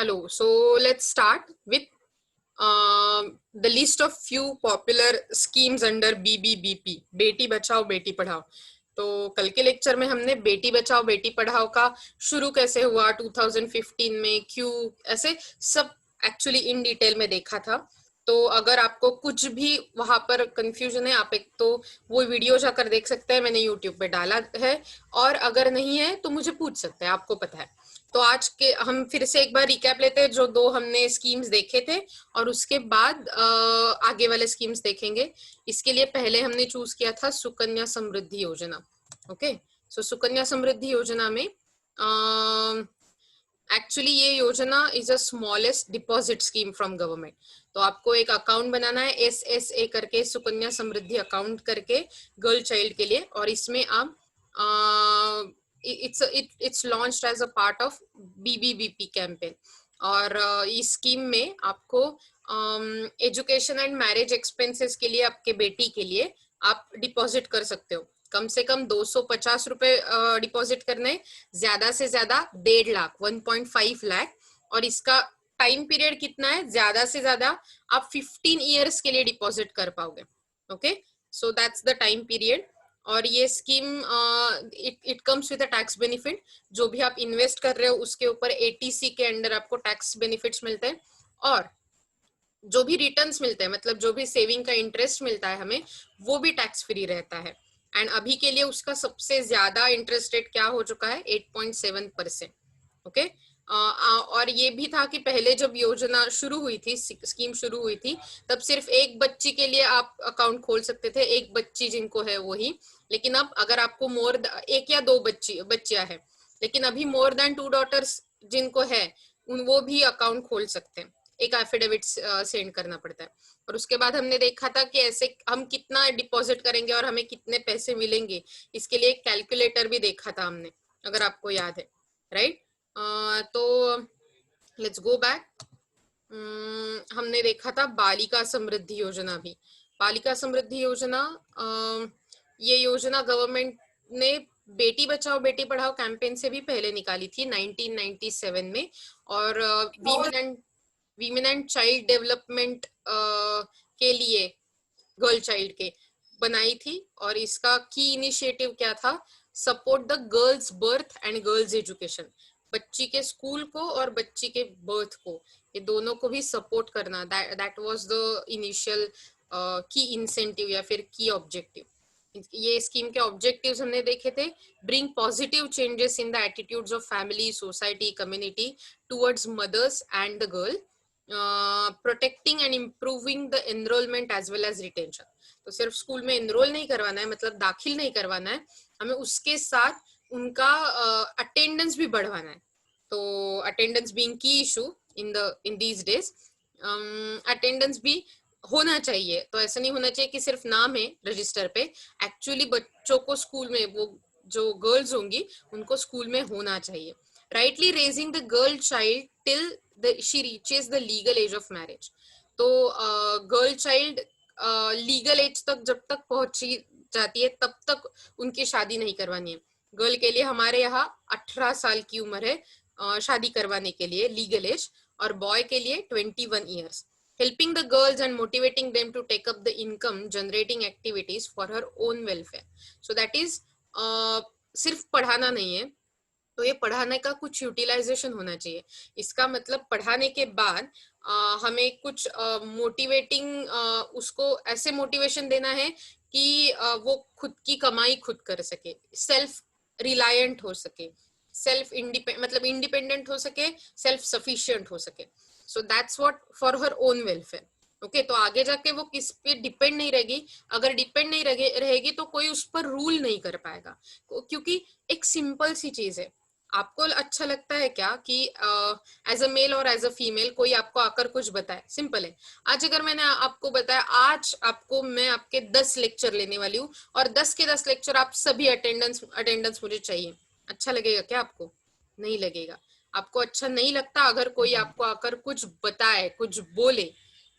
Hello. So let's start with the list of few popular schemes under BBBP, Beti Bachao Beti Padhao. तो कल के lecture में हमने बेटी बचाओ बेटी पढ़ाओ का शुरू कैसे हुआ 2015 में, क्यों, ऐसे सब एक्चुअली इन डिटेल में देखा था। तो अगर आपको कुछ भी वहां पर कंफ्यूजन है, आप एक तो वो वीडियो जाकर देख सकते हैं, मैंने यूट्यूब पे डाला है, और अगर नहीं है तो मुझे पूछ सकते हैं, आपको पता है। तो आज के हम फिर से एक बार रिकैप लेते हैं जो दो हमने स्कीम्स देखे थे, और उसके बाद आगे वाले स्कीम्स देखेंगे। इसके लिए पहले हमने चूज किया था सुकन्या समृद्धि योजना। ओके, सो सुकन्या समृद्धि योजना में एक्चुअली ये योजना is a smallest deposit scheme from government. तो आपको एक अकाउंट बनाना है, SSA करके, सुकन्या समृद्धि अकाउंट करके, गर्ल चाइल्ड के लिए, और इसमें आप it's launched as a part of BBBP campaign. और इस स्कीम में आपको एजुकेशन एंड मैरिज एक्सपेंसेस के लिए, आपके बेटी के लिए आप डिपॉजिट कर सकते हो। कम से कम 250 रुपए डिपॉजिट करने, ज्यादा से ज्यादा 1.5 लाख 1.5 लाख। और इसका टाइम पीरियड कितना है, ज्यादा से ज्यादा आप 15 ईयर्स के लिए डिपॉजिट कर पाओगे। Okay, so that's the time period. और ये scheme it comes with a tax benefit. जो भी आप इन्वेस्ट कर रहे हो उसके ऊपर ATC के अंडर आपको टैक्स बेनिफिट्स मिलते हैं, और जो भी रिटर्न्स मिलते हैं, मतलब जो भी सेविंग का इंटरेस्ट मिलता है हमें, वो भी टैक्स फ्री रहता है। एंड अभी के लिए उसका सबसे ज्यादा इंटरेस्ट रेट क्या हो चुका है, 8.7%। ओके, और ये भी था कि पहले जब योजना शुरू हुई थी, स्कीम शुरू हुई थी, तब सिर्फ एक बच्ची के लिए आप अकाउंट खोल सकते थे, एक बच्ची जिनको है वही। लेकिन अब अगर आपको एक या दो बच्चियां है, लेकिन अभी मोर देन 2 डॉटर्स जिनको है, वो भी अकाउंट खोल सकते हैं। एक एफिडेविट सेंड करना पड़ता है, और उसके बाद हमने देखा था कि ऐसे हम कितना डिपॉजिट करेंगे और हमें कितने पैसे मिलेंगे। इसके लिए एक कैलकुलेटर भी देखा था हमने, अगर आपको याद है, राइट। तो लेट्स गो बैक। हमने देखा था बालिका समृद्धि योजना भी। बालिका समृद्धि योजना, ये योजना गवर्नमेंट ने बेटी बचाओ बेटी पढ़ाओ कैंपेन से भी पहले निकाली थी 1997 में। और वीमेन एंड चाइल्ड डेवलपमेंट के लिए, गर्ल चाइल्ड के बनाई थी। और इसका की इनिशिएटिव क्या था, support the girls birth and girls education. बच्ची के स्कूल को और बच्ची के बर्थ को, ये दोनों को भी सपोर्ट करना, दैट वाज द इनिशियल की इंसेंटिव या फिर की ऑब्जेक्टिव। ये स्कीम के ऑब्जेक्टिव्स हमने देखे थे, bring positive changes in the attitudes of family, society, community towards mothers and the girl, protecting and improving the enrolment as well as retention. तो सिर्फ स्कूल में एनरोल नहीं करवाना है, मतलब दाखिल नहीं करवाना है, हमें उसके साथ उनका अटेंडेंस भी बढ़वाना है। तो अटेंडेंस बीइंग की issue in these days, attendance भी होना चाहिए। तो ऐसा नहीं होना चाहिए कि सिर्फ नाम है रजिस्टर पे, एक्चुअली बच्चों को स्कूल में, वो जो गर्ल्स होंगी उनको स्कूल में होना चाहिए। Rightly raising the girl child till she reaches the legal age of marriage। तो गर्ल चाइल्ड लीगल एज तक जब तक पहुंची जाती है, तब तक उनकी शादी नहीं करवानी है। गर्ल के लिए हमारे यहाँ 18 साल की उम्र है शादी करवाने के लिए, लीगल एज, और बॉय के लिए 21 years. helping the girls and motivating them to take up the income generating activities for her own welfare। so that is सिर्फ पढ़ाना नहीं है, तो ये पढ़ाने का कुछ यूटिलाइजेशन होना चाहिए। इसका मतलब पढ़ाने के बाद हमें कुछ मोटिवेटिंग, उसको ऐसे मोटिवेशन देना है कि वो खुद की कमाई खुद कर सके, सेल्फ रिलायंट हो सके, सेल्फ मतलब इंडिपेंडेंट हो सके, सेल्फ सफिशिएंट हो सके। So that's what for her own welfare. Okay, तो आगे जाके वो किस पे डिपेंड नहीं रहेगी। अगर डिपेंड नहीं रहेगी तो कोई उस पर रूल नहीं कर पाएगा, क्योंकि एक सिंपल सी चीज है। आपको अच्छा लगता है क्या कि एज अ मेल और एज अ फीमेल कोई आपको आकर कुछ बताए, सिंपल है। आज अगर मैंने आपको बताया, आज आपको मैं आपके 10 लेक्चर लेने वाली हूँ, और 10 के 10 लेक्चर आप सभी अटेंडेंस मुझे चाहिए, अच्छा लगेगा क्या आपको? नहीं लगेगा। आपको अच्छा नहीं लगता अगर कोई आपको आकर कुछ बताए, कुछ बोले,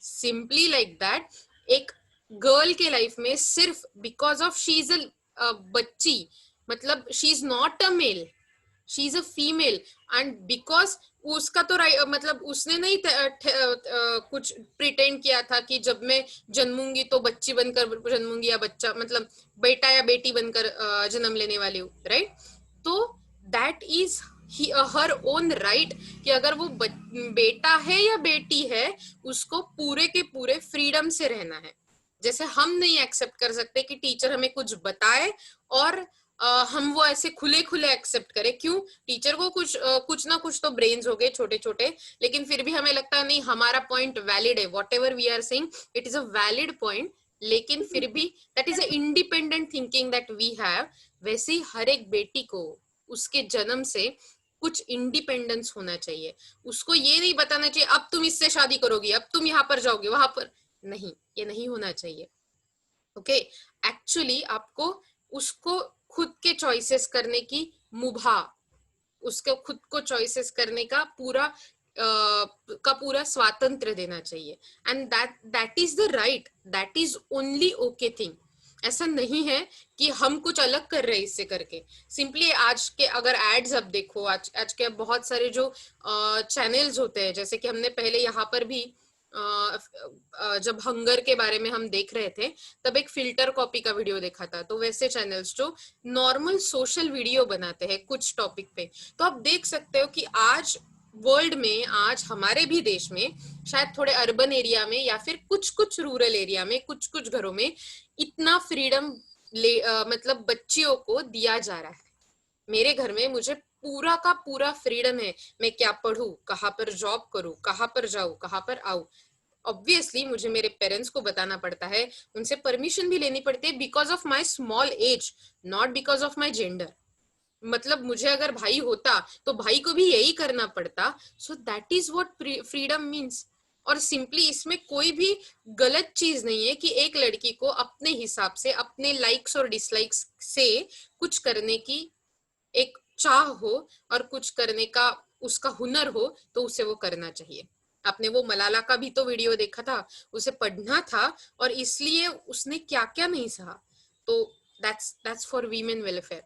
सिंपली लाइक दैट। एक गर्ल के लाइफ में सिर्फ because of she is a बच्ची, मतलब she is not a male, she is a female and because उसका तो मतलब उसने नहीं कुछ प्रिटेंड किया था कि जब मैं जन्मूंगी तो बच्ची बनकर जन्मूंगी या बच्चा मतलब बेटा या बेटी बनकर जन्म लेने वाली हूँ, राइट? तो that is her own right कि अगर वो बेटा है या बेटी है उसको पूरे के पूरे फ्रीडम से रहना है। जैसे हम नहीं एक्सेप्ट कर सकते कि टीचर हमें कुछ बताए और हम वो ऐसे खुले खुले एक्सेप्ट करें। क्यों? टीचर को कुछ ना कुछ तो ब्रेन्स हो गए छोटे छोटे, लेकिन फिर भी हमें लगता है नहीं हमारा पॉइंट वैलिड है, whatever we are saying it is a valid point, लेकिन फिर भी that is a independent thinking that we have. वैसे ही हर एक बेटी को उसके जन्म से कुछ इंडिपेंडेंस होना चाहिए। उसको ये नहीं बताना चाहिए अब तुम इससे शादी करोगी, अब तुम यहाँ पर जाओगे वहां पर, नहीं, ये नहीं होना चाहिए। ओके, एक्चुअली आपको उसको खुद के चॉइसेस करने की मुभा, उसको खुद को चॉइसेस करने का पूरा स्वातंत्र देना चाहिए। And that is the right, that is only okay thing. ऐसा नहीं है कि हम कुछ अलग कर रहे हैं इससे करके। सिंपली आज के अगर एड्स अब देखो, आज के बहुत सारे जो चैनल्स होते हैं, जैसे कि हमने पहले यहाँ पर भी जब हंगर के बारे में हम देख रहे थे तब एक फिल्टर कॉपी का वीडियो देखा था। तो वैसे चैनल्स जो नॉर्मल सोशल वीडियो बनाते हैं कुछ टॉपिक पे, तो आप देख सकते हो कि आज वर्ल्ड में, आज हमारे भी देश में, शायद थोड़े अर्बन एरिया में या फिर कुछ कुछ रूरल एरिया में, कुछ कुछ घरों में इतना फ्रीडम मतलब बच्चियों को दिया जा रहा है। मेरे घर में मुझे पूरा का पूरा फ्रीडम है, मैं क्या पढूं, कहाँ पर जॉब करूं, कहाँ पर जाऊं, कहाँ पर आऊं। ऑब्वियसली मुझे मेरे पेरेंट्स को बताना पड़ता है, उनसे परमिशन भी लेनी पड़ती है because of my small age, not because of my gender. मतलब मुझे अगर भाई होता तो भाई को भी यही करना पड़ता। So that is what freedom means. और सिंपली इसमें कोई भी गलत चीज नहीं है कि एक लड़की को अपने हिसाब से, अपने लाइक्स और डिसलाइक्स से कुछ करने की एक चाह हो और कुछ करने का उसका हुनर हो तो उसे वो करना चाहिए। आपने वो मलाला का भी तो वीडियो देखा था, उसे पढ़ना था और इसलिए उसने क्या क्या नहीं सहा। तो that's for women welfare.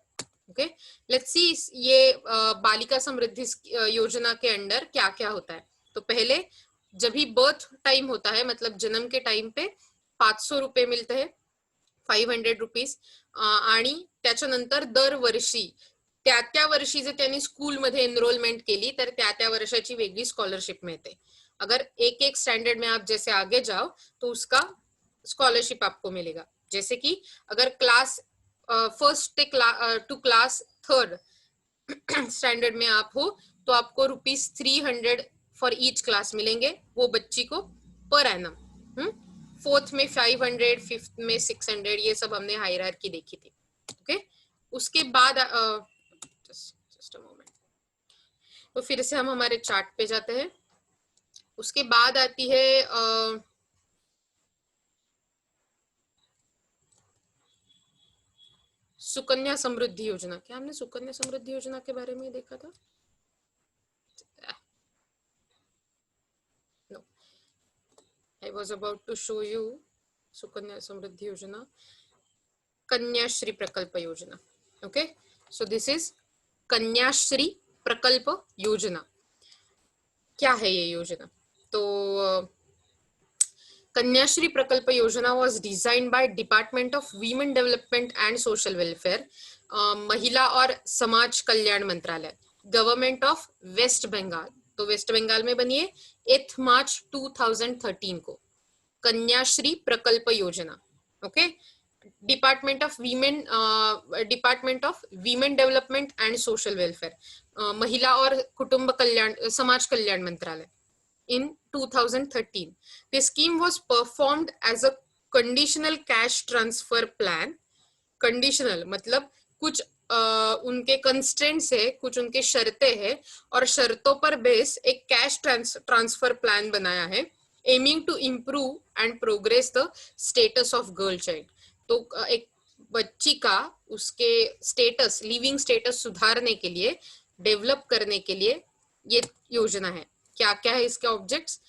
Okay, let's see ये बालिका समृद्धि योजना के अंडर क्या क्या होता है। तो पहले जब भी बर्थ टाइम होता है, मतलब जन्म के टाइम पे 500 रुपये मिलते हैं, 500 रुपीज। आणि त्याच्यानंतर दरवर्षी त्या त्या वर्षी जर त्यांनी स्कूलमध्ये एनरोलमेंट केली तर त्या त्या वर्षाची वेगळी स्कॉलरशिप मिळते। अगर एक एक स्टैंडर्ड में आप जैसे आगे जाओ तो उसका स्कॉलरशिप आपको मिलेगा। जैसे कि अगर class first to class third standard में आप हो तो आपको ₹300 फॉर ईच क्लास मिलेंगे वो बच्ची को पर एनम। फोर्थ में 500, फिफ्थ में 600, ये सब हमने हायरार्की देखी थी। ओके, उसके बाद जस्ट अ मोमेंट, तो फिर से हम हमारे चार्ट पे जाते हैं। उसके बाद आती है सुकन्या समृद्धि योजना। क्या हमने सुकन्या समृद्धि योजना के बारे में देखा था? No, I was about to show you Sukanya Samriddhi Yojana, Kanyashree Prakalpa Yojana. Okay, so this is Kanyashree Prakalpa Yojana. क्या है ये योजना? तो कन्याश्री प्रकल्प योजना was design by department of women development and social welfare, महिला और समाज कल्याण मंत्रालय, गवर्नमेंट ऑफ वेस्ट बंगाल। तो वेस्ट बंगाल में बनी है 8 मार्च 2013 को Kanyashree Prakalpa Yojana. Okay, department of women development and social welfare, महिला और कुटुंब कल्याण, समाज कल्याण मंत्रालय, in 2013. The scheme was performed as a conditional cash transfer plan. Conditional मतलब कुछ उनके कंस्ट्रेंट्स है, कुछ उनके शर्तें हैं और शर्तों पर बेस एक कैश ट्रांसफर प्लान बनाया है, aiming to improve and progress the status of girl child. तो एक बच्ची का उसके स्टेटस, लिविंग स्टेटस सुधारने के लिए, डेवलप करने के लिए ये योजना है। क्या क्या है इसके objects?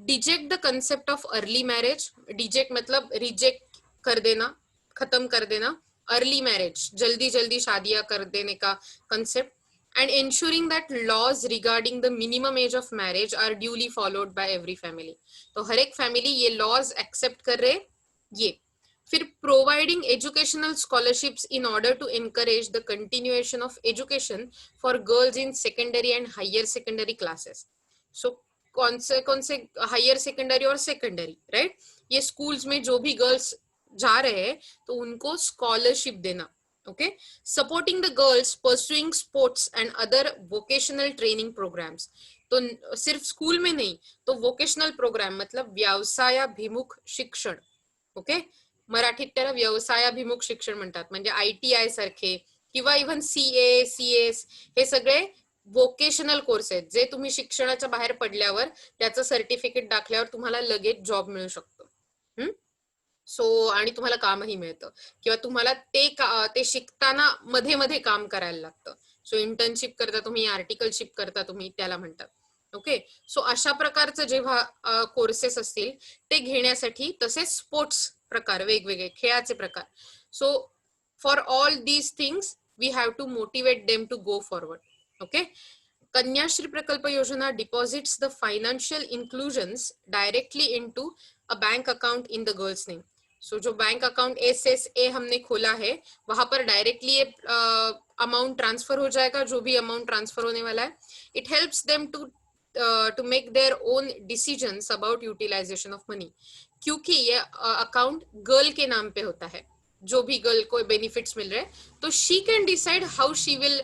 Deject the concept of early marriage. Deject मतलब रिजेक्ट कर देना, खत्म कर देना। अर्ली मैरिज, जल्दी जल्दी शादियां कर देने का concept. and ensuring that laws regarding the minimum age of marriage are duly followed by every family. तो हर एक फैमिली ये laws accept कर रहे ये. फिर providing educational scholarships in order to encourage the continuation of education for girls in secondary and higher secondary classes. So कौन से higher secondary और सेकेंडरी, राइट, ये स्कूल्स में जो भी गर्ल्स जा रहे हैं तो उनको स्कॉलरशिप देना. Okay, supporting the girls pursuing sports and other vocational training programs. तो सिर्फ स्कूल में नहीं, तो वोकेशनल प्रोग्राम मतलब व्यवसायाभिमुख शिक्षण. ओके, मराठीत त्याला व्यवसायाभिमुख शिक्षण म्हणतात. म्हणजे ITI सारखे किंवा इव्हन CA CS हे सगळे वोकेशनल कोर्स आहेत जे तुम्ही शिक्षणाच्या बाहेर पडल्यावर त्याचं सर्टिफिकेट दाखल्यावर तुम्हाला लगेच जॉब मिळू शकतो. सो आणि तुम्हाला कामही मिळतं किंवा तुम्हाला ते शिकताना मध्ये मध्ये काम करायला लागतं. सो इंटर्नशिप करता तुम्ही, आर्टिकलशिप करता तुम्ही, त्याला म्हणतात. ओके, सो अशा प्रकारचं जेव्हा कोर्सेस असतील ते घेण्यासाठी, तसेच स्पोर्ट्स प्रकार, वेगवेगळे खेळाचे प्रकार. So for all these things we have to motivate them to go forward. Okay, Kanyashree Prakalpa Yojana deposits the financial inclusions directly into a bank account in the girls name. So जो बैंक अकाउंट SSA हमने खोला है वहां पर directly amount transfer हो जाएगा, जो भी अमाउंट ट्रांसफर होने वाला है. It helps them to make their own decisions about utilization of money, क्योंकि ये अकाउंट गर्ल के नाम पे होता है. जो भी गर्ल को बेनिफिट्स मिल रहे हैं तो she can decide how she will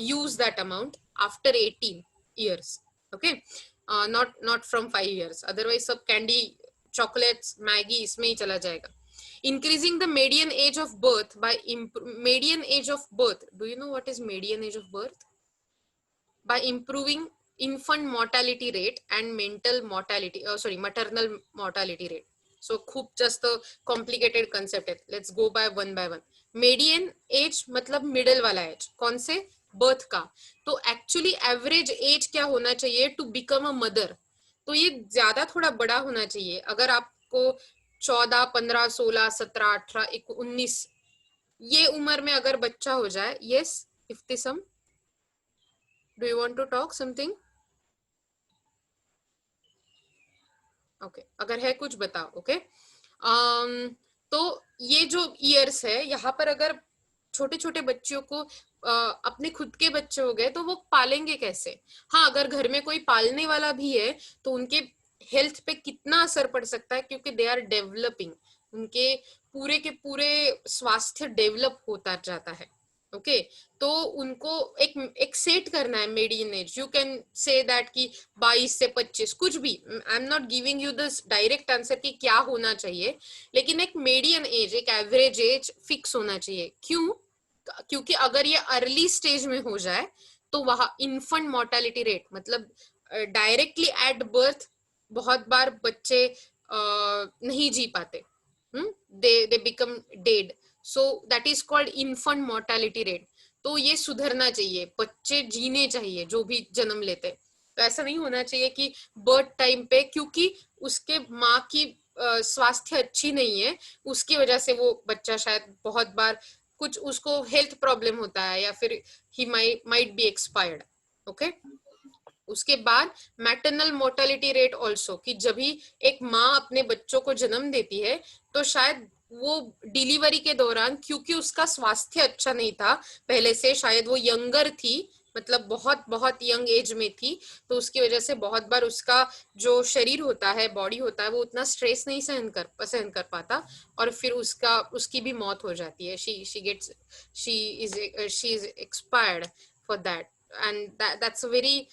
use that amount after 18 years. Okay, not from 5 years, otherwise सब candy, chocolates, Maggie इसमें ही चला जाएगा. Increasing the median age of birth by median age of birth. Do you know what is median age of birth? By improving infant mortality rate and maternal mortality rate. So खूप जास्त complicated concept है. Let's go by one. Median age मतलब middle वाला age, कौन से, birth का. तो actually average age क्या होना चाहिए टू बिकम अ मदर, तो ये ज्यादा थोड़ा बड़ा होना चाहिए. अगर आपको 14, 15, 16, 17, 18, 19 ये उम्र में अगर बच्चा हो जाए. Yes Iftisam, do you want to talk something? Okay, अगर है कुछ बताओ. ओके, तो ये जो ईयर्स है यहाँ पर अगर छोटे छोटे बच्चों को अपने खुद के बच्चे हो गए तो वो पालेंगे कैसे. हाँ, अगर घर में कोई पालने वाला भी है तो उनके हेल्थ पे कितना असर पड़ सकता है, क्योंकि दे आर डेवलपिंग, उनके पूरे के पूरे स्वास्थ्य डेवलप होता जाता है. ओके, तो उनको एक सेट करना है median age. You can say that कि 22 से 25 कुछ भी. I am not giving you this direct answer कि क्या होना चाहिए, लेकिन एक मीडियन एज, एक एवरेज एज फिक्स होना चाहिए. क्यों? क्योंकि अगर ये अर्ली स्टेज में हो जाए तो वहां इन्फेंट मोर्टेलिटी रेट मतलब डायरेक्टली एट बर्थ बहुत बार बच्चे नहीं जी पाते. They become dead. So that is called infant mortality rate. तो ये सुधरना चाहिए, बच्चे जीने चाहिए जो भी जन्म लेते. तो ऐसा नहीं होना चाहिए कि बर्थ टाइम पे, क्योंकि उसके माँ की स्वास्थ्य अच्छी नहीं है, उसकी वजह से वो बच्चा शायद बहुत बार कुछ उसको हेल्थ प्रॉब्लम होता है या फिर he might be expired. Okay, उसके बाद मैटरनल मोर्टेलिटी रेट ऑल्सो, कि जब भी एक माँ अपने बच्चों को जन्म देती है तो शायद वो डिलीवरी के दौरान, क्योंकि उसका स्वास्थ्य अच्छा नहीं था पहले से, शायद वो यंगर थी, मतलब बहुत बहुत यंग एज में थी, तो उसकी वजह से बहुत बार उसका जो शरीर होता है, बॉडी होता है, वो उतना स्ट्रेस नहीं सहन कर पाता और फिर उसकी भी मौत हो जाती है. She is expired for that. And that's a very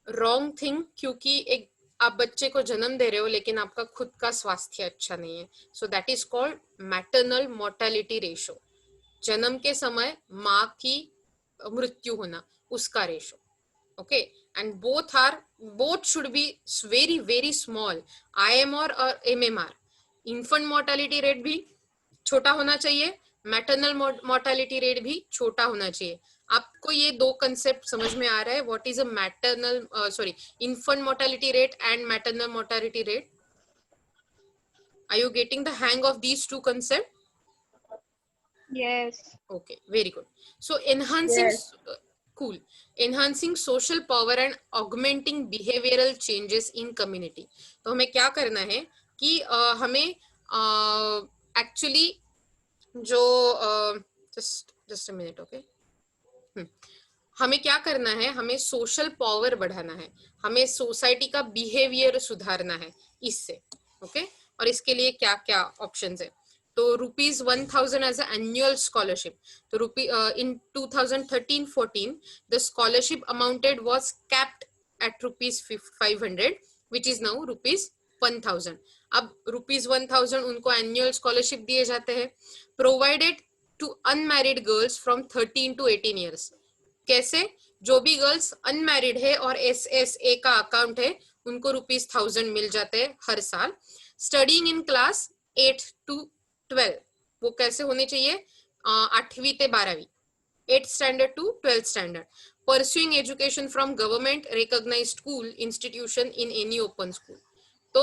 wrong thing, क्योंकि एक आप बच्चे को जन्म दे रहे हो लेकिन आपका खुद का स्वास्थ्य अच्छा नहीं है. So that is called maternal mortality ratio. जन्म के समय माँ की मृत्यु होना, उसका ratio. Okay, and both should be very very small. IMR और MMR, इन्फेंट मोर्टेलिटी रेट भी छोटा होना चाहिए, मैटरनल मोर्टेलिटी रेट भी छोटा होना चाहिए. आपको ये दो कंसेप्ट समझ में आ रहा है? What is a infant mortality rate and maternal mortality rate? Are you getting the hang of these two concept? Yes. Okay, very good. So enhancing, yes. cool. Enhancing social power and augmenting behavioral changes in community. तो हमें क्या करना है कि हमें actually जो just a minute, okay, हमें क्या करना है, हमें सोशल पावर बढ़ाना है, हमें सोसाइटी का बिहेवियर सुधारना है इससे, ओके। और इसके लिए क्या क्या ऑप्शंस है, तो ₹1000 एज एनुअल स्कॉलरशिप। तो in 2013-14 the scholarship amounted was capped at ₹500 which is now ₹1000। अब ₹1000 उनको एनुअल स्कॉलरशिप दिए जाते हैं, provided to unmarried girls from 13 to 18 years. कैसे, जो भी गर्ल्स अनमैरिड है और SSA का अकाउंट है उनको ₹1000 मिल जाते हैं हर साल। स्टडिंग इन क्लास 8 to 12, वो कैसे होने चाहिए, 8वीं से 12वीं, 8th standard to 12th standard. Pursuing education from government recognized school institution in any open school. तो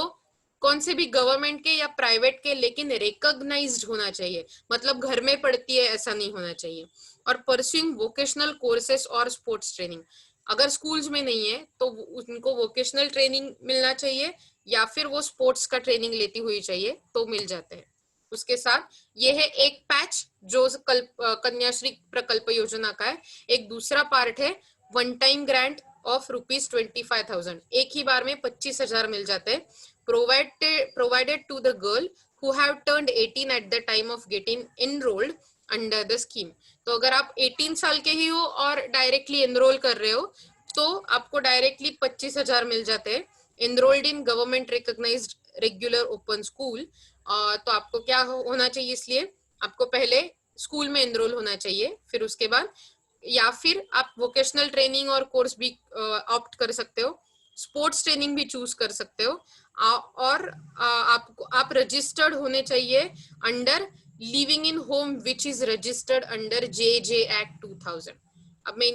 कौन से भी गवर्नमेंट के या प्राइवेट के, लेकिन रिकॉग्नाइज्ड होना चाहिए, मतलब घर में पढ़ती है ऐसा नहीं होना चाहिए। और परस्यूइंग वोकेशनल कोर्सेस और स्पोर्ट्स ट्रेनिंग, अगर स्कूल्स में नहीं है तो उनको वोकेशनल ट्रेनिंग मिलना चाहिए या फिर वो स्पोर्ट्स का ट्रेनिंग लेती हुई चाहिए तो मिल जाते हैं। उसके साथ ये है एक पैच जो कन्याश्री प्रकल्प योजना का है। एक दूसरा पार्ट है वन टाइम ग्रांट ऑफ ₹25,000, एक ही बार में 25,000 मिल जाते हैं, provided to the girl who have turned 18 at the time of getting enrolled under the scheme। तो अगर आप 18 साल के ही हो और डायरेक्टली एनरोल कर रहे हो तो आपको डायरेक्टली 25,000 मिल जाते हैं। Enrolled in government recognized regular open school, तो आपको क्या होना चाहिए, इसलिए आपको पहले स्कूल में एनरोल होना चाहिए, फिर उसके बाद या फिर आप वोकेशनल ट्रेनिंग और कोर्स भी ऑप्ट कर सकते हो, स्पोर्ट्स ट्रेनिंग भी चूज कर सकते हो, और आप रजिस्टर्ड होने चाहिए under living in home which is registered under JJ act 2000। अब मैं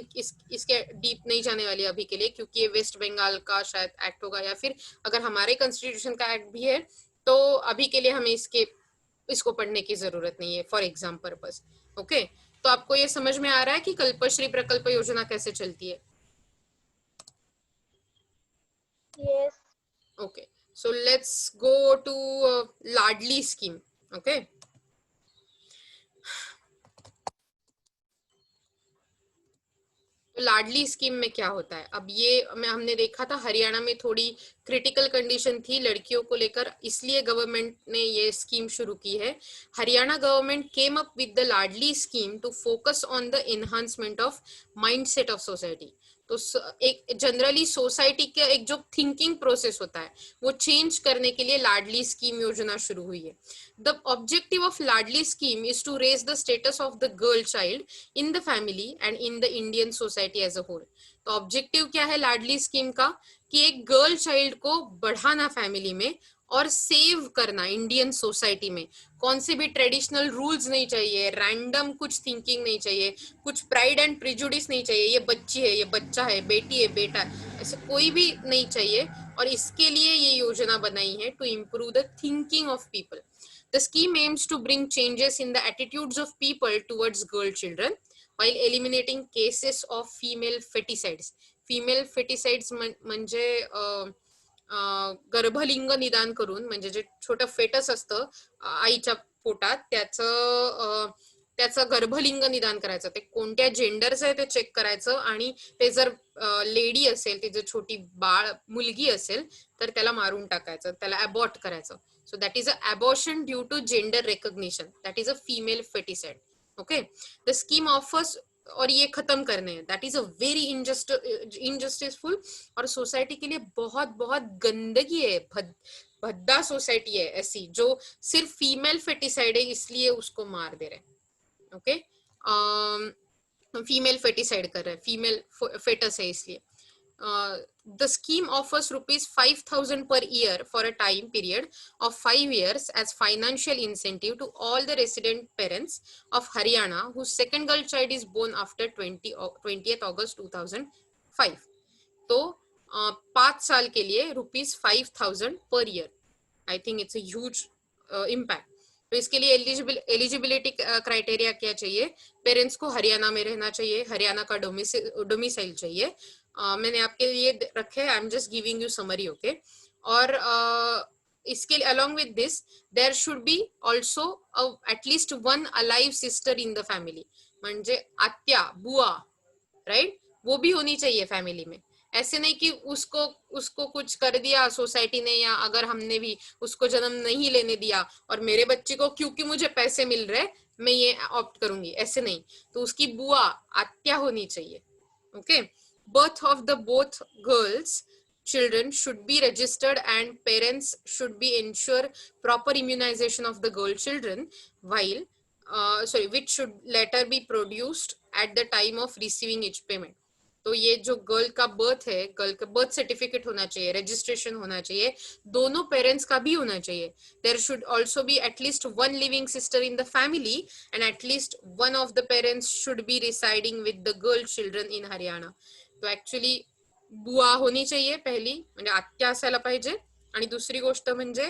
इसके डीप नहीं जाने वाली अभी के लिए, क्योंकि ये वेस्ट बंगाल का शायद एक्ट होगा या फिर अगर हमारे कॉन्स्टिट्यूशन का एक्ट भी है, तो अभी के लिए हमें इसको पढ़ने की जरूरत नहीं है फॉर एग्जाम पर्पस, ओके। तो आपको ये समझ में आ रहा है कि कल्पश्री प्रकल्प योजना कैसे चलती है? Yes. Okay, so let's go to Ladli scheme, okay। तो लाडली स्कीम में क्या होता है, अब ये हमने देखा था हरियाणा में थोड़ी क्रिटिकल कंडीशन थी लड़कियों को लेकर, इसलिए गवर्नमेंट ने ये स्कीम शुरू की है। Haryana government came up with the Ladli scheme to focus on the enhancement of mindset of society. तो एक जनरली सोसाइटी का एक जो थिंकिंग प्रोसेस होता है वो चेंज करने के लिए लाडली स्कीम योजना शुरू हुई है। The objective of Ladli scheme is to raise the status of the girl child in the family and in the Indian society as a whole. तो ऑब्जेक्टिव क्या है लाडली स्कीम का, कि एक गर्ल चाइल्ड को बढ़ाना फैमिली में और सेव करना इंडियन सोसाइटी में। कौन से भी ट्रेडिशनल रूल्स नहीं चाहिए, रैंडम कुछ थिंकिंग नहीं चाहिए, कुछ प्राइड एंड प्रिजुडिस नहीं चाहिए, ये बच्ची है, ये बच्चा है, बेटी है, बेटा है, ऐसे कोई भी नहीं चाहिए। और इसके लिए ये योजना बनाई है to improve the thinking of people. The scheme aims to bring changes in the attitudes of people towards girl children while eliminating cases of female feticides. Female feticides म्हणजे गर्भलिंग निदान करून, म्हणजे जे छोटं फेटस असतं आईच्या पोटात त्याचं गर्भलिंग निदान करायचं, ते कोणत्या जेंडरचं आहे ते चेक करायचं, आणि ते जर लेडी असेल, ती जर छोटी बाळ मुलगी असेल तर त्याला मारून टाकायचं, त्याला अबॉर्ट करायचं. So that is a abortion due to gender recognition. That is a female feticide. Okay. The scheme offers, और ये खत्म करने हैं, दैट इज अ वेरी इनजस्टिसफुल और सोसाइटी के लिए बहुत बहुत गंदगी है, भद्दा सोसाइटी है ऐसी जो सिर्फ फीमेल फेटिसाइड है इसलिए उसको मार दे रहे हैं, ओके। फीमेल फेटिसाइड कर रहे हैं, फीमेल फेटस है इसलिए। The scheme offers ₹5,000 per year for a time period of 5 years as financial incentive to all the resident parents of Haryana whose second girl child is born after 20th August 2005. तो 5 साल के लिए ₹5,000 per year. I think it's a huge impact. तो इसके लिए eligibility criteria क्या चाहिए? Parents को हरियाणा में रहना चाहिए, हरियाणा का डोमिसाइल चाहिए। मैंने आपके लिए रखे, I am just giving you summary, okay. और इसके लिए along with this there should be also at least one alive sister in the family, म्हणजे आत्या बुआ, राइट, वो भी होनी चाहिए फैमिली में। ऐसे नहीं कि उसको उसको कुछ कर दिया सोसाइटी ने, या अगर हमने भी उसको जन्म नहीं लेने दिया और मेरे बच्चे को क्योंकि मुझे पैसे मिल रहे मैं ये ऑप्ट करूंगी, ऐसे नहीं। तो उसकी बुआ आत्या होनी चाहिए, okay. Birth of the both girls children should be registered and parents should be ensure proper immunization of the girl children while which should later be produced at the time of receiving each payment। तो ये जो girl का birth है, girl का birth certificate होना चाहिए, registration होना चाहिए, दोनों पेरेंट्स का भी होना चाहिए। There should also be at least one living sister in the family and at least one of the parents should be residing with the girl children in Haryana. तो ऍक्च्युली बुवा होनी चाहिए पहिली, म्हणजे आत्या असायला पाहिजे। आणि दुसरी गोष्ट म्हणजे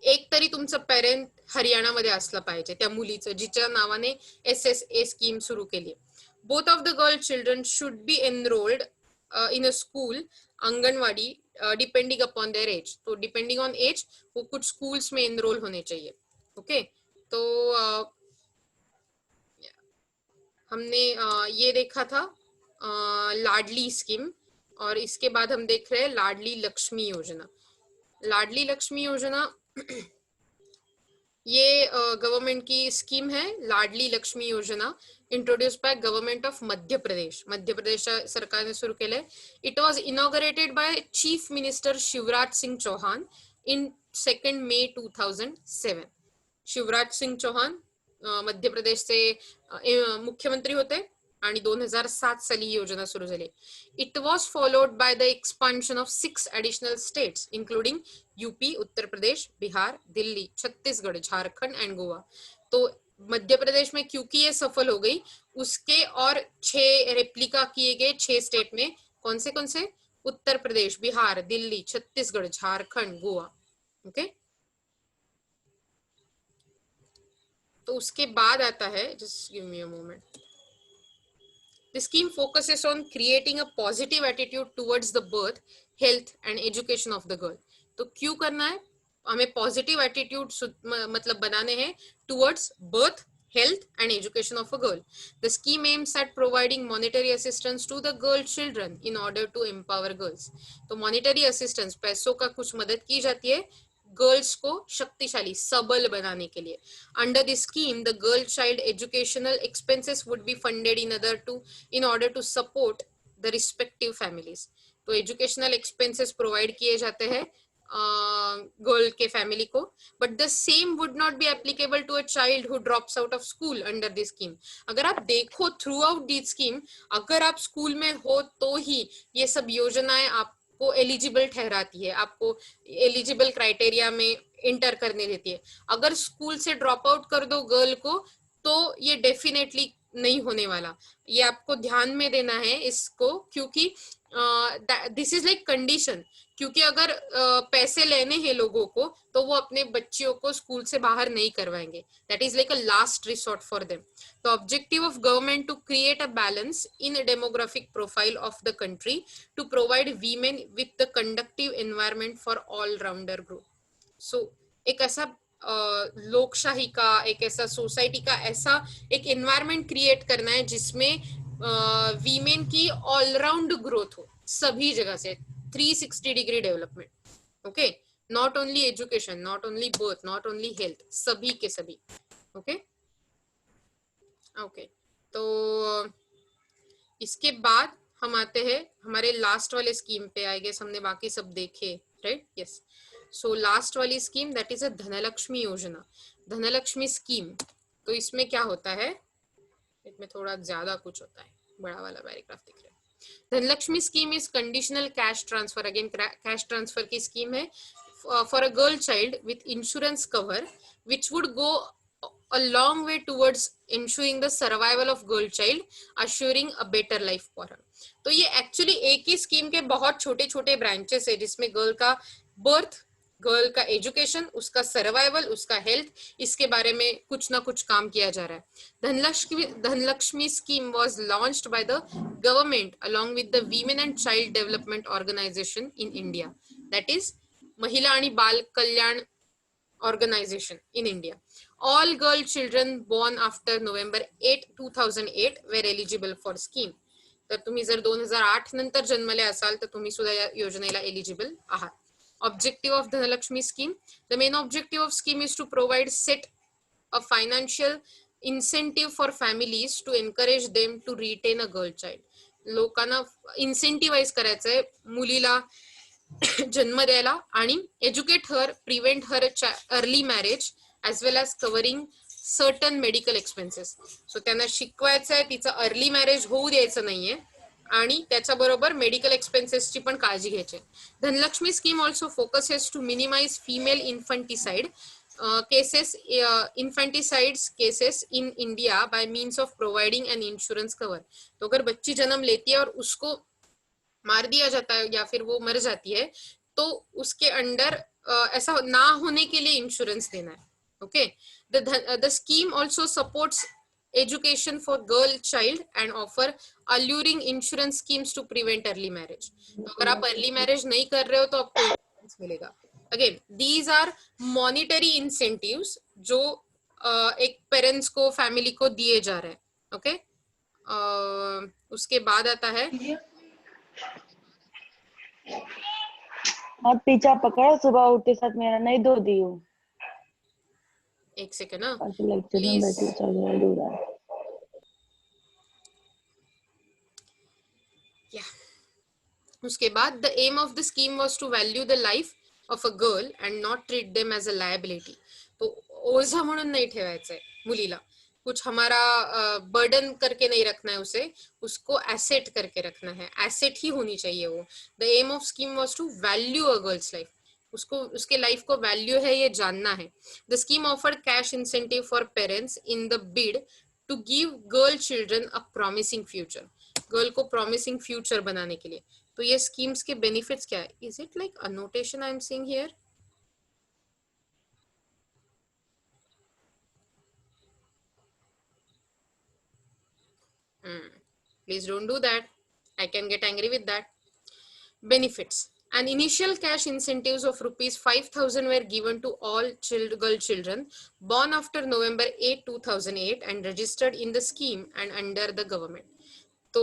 एक तरी तुमचं पेरेंट हरियाणामध्ये असलं पाहिजे त्या मुलीचं जिच्या नावाने SSA स्कीम सुरू केली। Both of the girl children should be enrolled in a school, anganwadi, depending upon their age. तो डिपेंडिंग ऑन एज वो कुछ स्कूल्स में एनरोल होने चाहिए, ओके। तो हमने ये देखा था लाडली स्कीम, और इसके बाद हम देख रहे हैं लाडली लक्ष्मी योजना। लाडली लक्ष्मी योजना ये गवर्नमेंट की स्कीम है। Ladli Lakshmi Yojana introduce by government of Madhya Pradesh, Madhya Pradesh सरकारने सुरू केले। It was inaugurated by chief minister Shivraj Singh Chouhan in 2 May 2007। Shivraj Singh Chouhan मध्य प्रदेशचे मुख्यमंत्री होते आणि 2007 साली ही योजना सुरू झाली। It was followed by the expansion of 6 additional states including UP, Uttar Pradesh, Bihar, Delhi, Chhattisgarh, Jharkhand and Goa. तो मध्य प्रदेश में क्योंकि ये सफल हो गई, उसके और 6 रेप्लिका किए गए 6 स्टेट में। कौन से? उत्तर प्रदेश, बिहार, दिल्ली, छत्तीसगढ़, झारखंड, गोवा, ओके। तो उसके बाद आता है, just give me a moment, the scheme focuses on creating a positive attitude towards the birth, health and education of the girl। तो क्यों करना है हमें पॉजिटिव एटीट्यूड, मतलब बनाने हैं towards birth, health and education of a girl। The scheme aims at providing monetary assistance to the girl children in order to empower girls। तो monetary assistance, पैसों का कुछ मदद की जाती है गर्ल्स को शक्तिशाली सबल बनाने के लिए। Under this scheme the girl child educational expenses would be funded in order to support the respective families. तो एजुकेशनल एक्सपेंसेस प्रोवाइड किए जाते हैं गर्ल के फैमिली को, but the same would not be applicable to a child who drops out of school under this scheme. अगर आप देखो through out this scheme, अगर आप स्कूल में हो तो ही ये सब योजनाएं आपको एलिजिबल ठहराती है, आपको एलिजिबल क्राइटेरिया में इंटर करने देती है। अगर स्कूल से ड्रॉप आउट कर दो गर्ल को तो ये डेफिनेटली नहीं होने वाला, ये आपको ध्यान में देना है इसको, क्योंकि दिस इज लाइक कंडीशन। क्योंकि अगर पैसे लेने हैं लोगों को तो वो अपने बच्चियों को स्कूल से बाहर नहीं करवाएंगे, that is like a last resort for them. The objective of government to create a balance in a demographic profile of the country to provide women with the conducive environment for all-rounder growth। So एक ऐसा लोकशाही का, एक ऐसा society का ऐसा एक environment create करना है जिसमें वीमेन की ऑलराउंड ग्रोथ हो, सभी जगह से 360 degree development, okay. Not only education, not only birth, not only health, सभी के सभी, ओके ओके। तो इसके बाद हम आते हैं हमारे लास्ट वाले स्कीम पे। आई गेस हमने बाकी सब देखे, राइट? यस। सो लास्ट वाली स्कीम दैट इज अ धनलक्ष्मी योजना, धनलक्ष्मी स्कीम। तो इसमें क्या होता है, इसमें थोड़ा ज्यादा कुछ होता है, बड़ा वाला पैराग्राफ दिख रहा है। Dhanlakshmi scheme is conditional cash transfer, again cash transfer की स्कीम है for a girl child with insurance cover which would go a long way towards ensuring the survival of girl child, assuring a better life for her। तो ये actually एक ही scheme के बहुत छोटे छोटे branches है जिसमें गर्ल का बर्थ, गर्ल का एजुकेशन, उसका सर्वाइवल, उसका हेल्थ, इसके बारे में कुछ ना कुछ काम किया जा रहा है। Dhanlakshmi scheme was launched by the government along with the women and child development organization in India, that is महिला आणि बाल कल्याण organization in India. All girl children born after November 8, 2008 were eligible for scheme. तर तुम्ही जर 2008 नंतर जन्मले असाल तर तुम्ही सुद्धा या योजनेला एलिजिबल आहात. Objective of Dhanalakshmi scheme: the main objective of scheme is to provide set a financial incentive for families to encourage them to retain a girl child. लोकांना इन्सेंटिव्हाइज करायचंय मुलीला जन्म द्यायला आणि educate her, prevent her early marriage as well as covering certain medical expenses. So त्यांना शिकवायचं आहे, तिचं अर्ली मॅरेज होऊ द्यायचं नाहीये आणि त्याच्याबरोबर मेडिकल एक्सपेन्सेसची पण काळजी घ्यायची. Dhanalakshmi scheme also focuses to minimize female infanticide cases, infanticides cases in India by means of providing an insurance cover. तो अगर बच्ची जन्म लेती है और उसको मार दिया जाता है या फिर वो मर जाती है तो उसके अंडर ऐसा ना होने के लिए इंश्योरेंस देना है. Okay. The scheme also supports education for girl child and offer alluring insurance schemes to prevent early marriage. तो अगर आप अर्ली मैरिज नहीं कर रहे हो तो आपको इंश्योरेंस मिलेगा. Again these are monetary incentives जो एक पेरेंट्स को, फैमिली को दिए जा रहे हैं. ओके. उसके बाद आता है मत पीछा पकड़, सुबह उठते साथ मेरा नहीं धो दी हूँ. एक सेकेंड ना लेक्चर में बैठी चल रहा है. उसके बाद the aim of the scheme was to value the life of a girl and not treat them as a liability. तो ओझा म्हणून नाही ठेवायचंय मुलीला, कुछ हमारा बर्डन करके नहीं रखना है उसे, उसको एसेट करके रखना है. एसेट ही होनी चाहिए वो. The aim of scheme was to value a girl's life, उसको उसके लाइफ को वैल्यू है ये जानना है. The scheme offered cash incentive for parents in the bid to give girl children a promising future. Girl को प्रॉमिसिंग फ्यूचर बनाने के लिए. तो ये स्कीम्स के बेनिफिट्स क्या है? Is it like annotation I am seeing here? Please don't do that. I can get angry with that. Benefits. An initial cash incentives of rupees 5,000 were given to all girl children born after November 8, 2008 and registered in the scheme and under the government. तो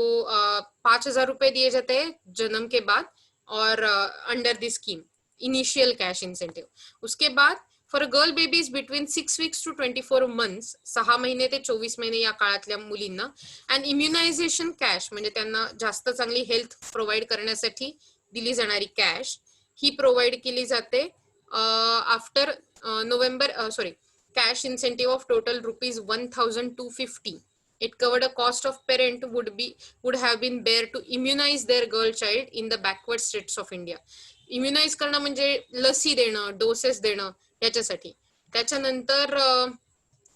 5,000 रुपए दिए जाते हैं जन्म के बाद और under the scheme initial cash incentive. उसके बाद for a girl babies between 6 weeks to 24 months, 6 महिने ते 24 महिने या काळातल्या मुलींना, अँड इम्युनायझेशन कॅश म्हणजे त्यांना जास्त चांगली हेल्थ प्रोव्हाइड करण्यासाठी दिली जाणारी कॅश ही प्रोव्हाइड केली जाते after November cash incentive of total rupees 1,250. It covered a cost of parent would have been bare to immunize their girl child in the backward states of India. Immunize करणं म्हणजे लसी देणं, doses देणं याच्यासाठी. त्याच्यानंतर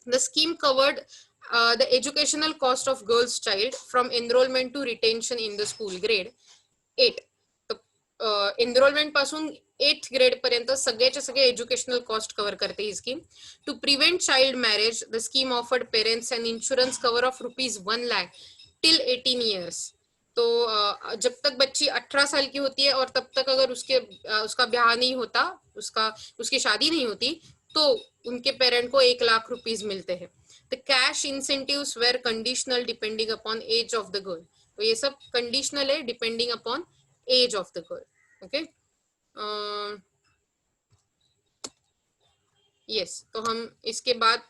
the scheme covered the educational cost of girls child from enrolment to retention in the school grade 8. Enrolment पासून 8th grade पर्यंत सगळ्याचे सगळे एज्युकेशनल कॉस्ट कव्हर करते ही scheme. To prevent child marriage the scheme offered parents an insurance cover of rupees 1 lakh till 18 years. तो जब तक बच्ची 18 साल की होती है और तब तक अगर उसका ब्याह नहीं होता, उसकी शादी नहीं होती, तो उनके पेरेंट को 1 लाख रुपीज मिलते हैं. The cash incentives were conditional depending upon age of the girl. तो ये सब कंडीशनल है depending upon age of the girl. Okay. Yes, तो हम इसके बाद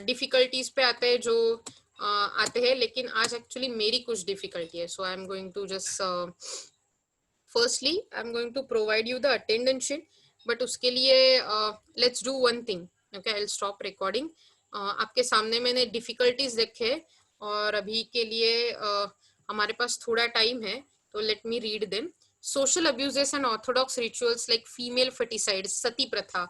डिफिकल्टीज पे आते हैं जो आते हैं, लेकिन आज एक्चुअली मेरी कुछ डिफिकल्टी है. So I am going to just firstly I am going to provide you the attendance sheet, but उसके लिए let's do one thing. Okay, I will stop recording. आपके सामने मैंने डिफिकल्टीज रखे और अभी के लिए हमारे पास थोड़ा टाइम है, तो let me read them. Social abuses and orthodox rituals like female feticide, sati pratha,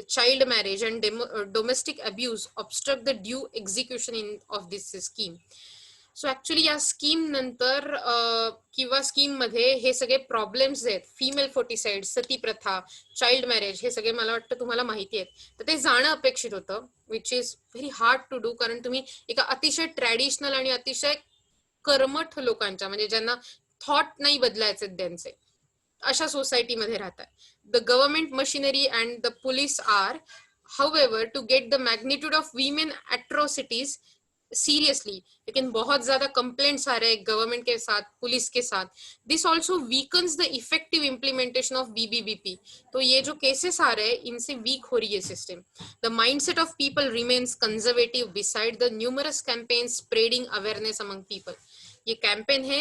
child marriage and domestic abuse obstruct the due execution of this scheme. So actually या स्कीम नंतर किंवा स्कीम मध्ये हे सगळे problems आहेत, female फोर्टिसाइड, सती प्रथा, child marriage, हे सगळे मला वाटतं तुम्हाला माहिती आहेत, तर ते जाणं अपेक्षित होतं, which is very hard to do. कारण तुम्ही एका अतिशय ट्रॅडिशनल आणि अतिशय कर्मठ लोकांच्या, म्हणजे ज्यांना थॉट नाही बदलायचे त्यांचे, अशा सोसायटीमध्ये राहतात. The government machinery and the police are however to get the magnitude of women atrocities seriously, लेकिन बहुत ज्यादा कंप्लेंट्स आ रहे हैं गवर्नमेंट के साथ, पुलिस के साथ. This also weakens the effective implementation of BBBP. तो ये जो केसेस आ रहे हैं इनसे वीक हो रही है system. The mindset of people remains conservative beside the numerous campaign spreading awareness among people. ये कैंपेन है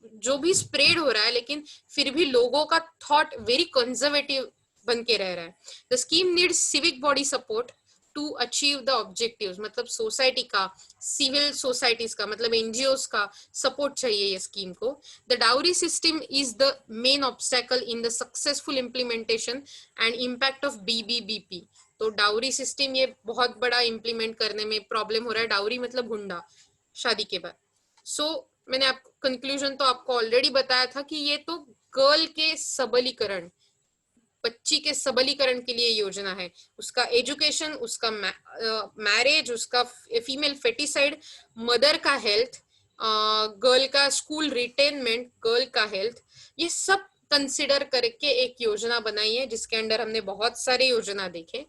जो भी स्प्रेड हो रहा है, लेकिन फिर भी लोगों का थॉट वेरी कंजर्वेटिव बन के रह रहा है. The scheme needs civic body support to achieve the objectives. मतलब सोसाइटी का, सिविल सोसाइटीज का, मतलब एनजीओस का सपोर्ट चाहिए ये स्कीम को. The dowry system is the main obstacle in the successful implementation and impact of BBBP. तो dowry system ये बहुत बड़ा इम्प्लीमेंट करने में प्रॉब्लम हो रहा है. डाउरी मतलब हुंडा शादी के बाद. सो मैंने आपको कंक्लूजन तो आपको ऑलरेडी बताया था कि ये तो गर्ल के सबलीकरण, बच्ची के सबलीकरण के लिए योजना है. उसका एजुकेशन, उसका मैरिज, उसका फीमेल फेटिसाइड, मदर का हेल्थ, गर्ल का स्कूल रिटेनमेंट, गर्ल का हेल्थ, ये सब कंसिडर करके एक योजना बनाई है, जिसके अंदर हमने बहुत सारे योजना देखे.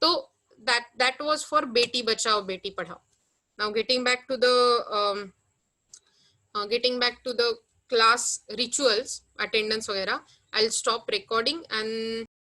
तो that was for Beti Bachao Beti Padhao. Now getting back to the class rituals, attendance वगैरह, I'll stop recording and